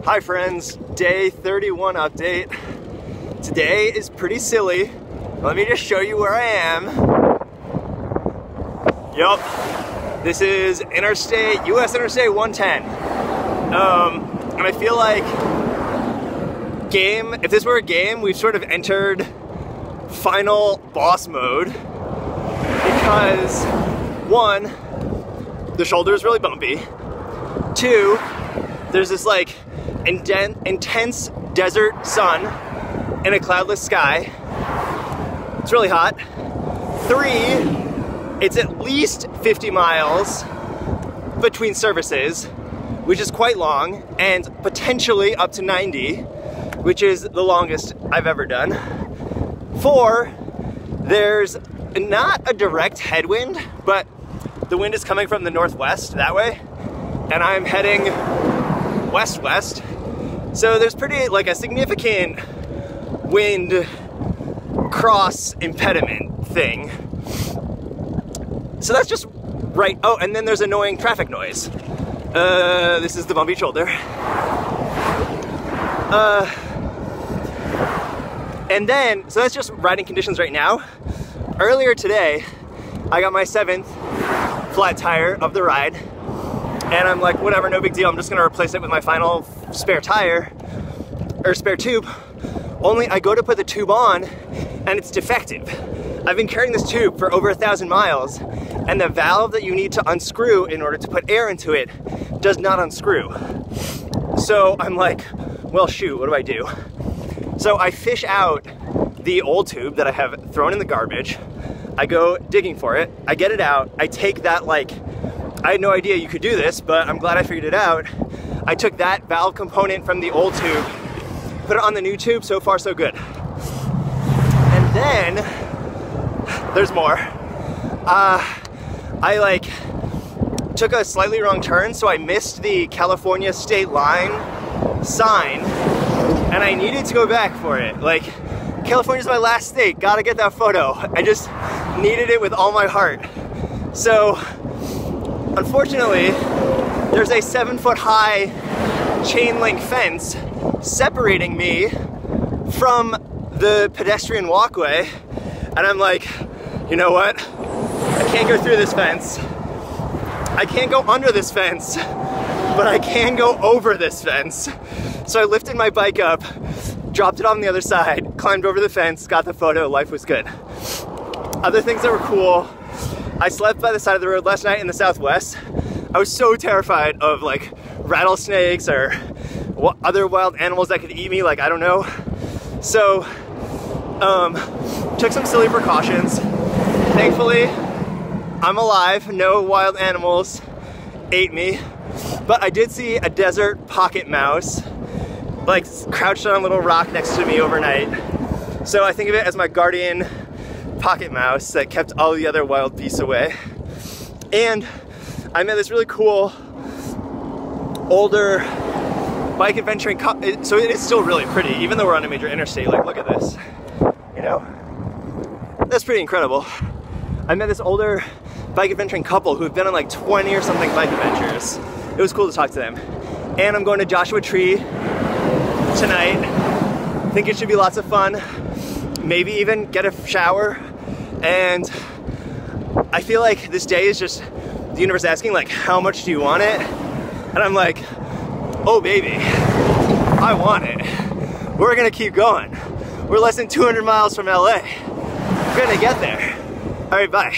Hi friends, day 31 update. Today is pretty silly. Let me just show you where I am. Yup, this is US Interstate 110. And I feel like if this were a game, we've sort of entered final boss mode because one, the shoulder is really bumpy. Two, there's this like intense desert sun in a cloudless sky. It's really hot. Three, it's at least 50 miles between services, which is quite long, and potentially up to 90, which is the longest I've ever done. Four, there's not a direct headwind, but the wind is coming from the northwest that way, and I'm heading west-west. So there's pretty, like, a significant wind cross impediment thing. So that's just right. Oh, and then there's annoying traffic noise. This is the bumpy shoulder. And then, so that's just riding conditions right now. Earlier today, I got my 7th flat tire of the ride. And I'm like, whatever, no big deal. I'm just gonna replace it with my final spare tire, or spare tube. Only I go to put the tube on and it's defective. I've been carrying this tube for over 1,000 miles and the valve that you need to unscrew in order to put air into it does not unscrew. So I'm like, well shoot, what do I do? So I fish out the old tube that I have thrown in the garbage. I go digging for it, I get it out, I take that, like, I had no idea you could do this, but I'm glad I figured it out. I took that valve component from the old tube, put it on the new tube, so far so good. And then, there's more. I like took a slightly wrong turn, so I missed the California state line sign, and I needed to go back for it. Like, California's my last state, gotta get that photo. I just needed it with all my heart. So, unfortunately, there's a 7-foot high chain link fence separating me from the pedestrian walkway, and I'm like, you know what? I can't go through this fence. I can't go under this fence, but I can go over this fence. So I lifted my bike up, dropped it on the other side, climbed over the fence, got the photo, life was good. Other things that were cool, I slept by the side of the road last night in the Southwest. I was so terrified of like rattlesnakes or other wild animals that could eat me, like, I don't know. So, took some silly precautions. Thankfully, I'm alive, no wild animals ate me, but I did see a desert pocket mouse, like, crouched on a little rock next to me overnight. So I think of it as my guardian pocket mouse that kept all the other wild beasts away. And I met this really cool older bike adventuring couple. So it is still really pretty, even though we're on a major interstate. Like, look at this, you know, that's pretty incredible. I met this older bike adventuring couple who've been on like 20 or something bike adventures. It was cool to talk to them. And I'm going to Joshua Tree tonight. I think it should be lots of fun. Maybe even get a shower. And I feel like this day is just the universe asking, like, how much do you want it? And I'm like, oh baby, I want it. We're gonna keep going. We're less than 200 miles from LA. We're gonna get there. All right, bye.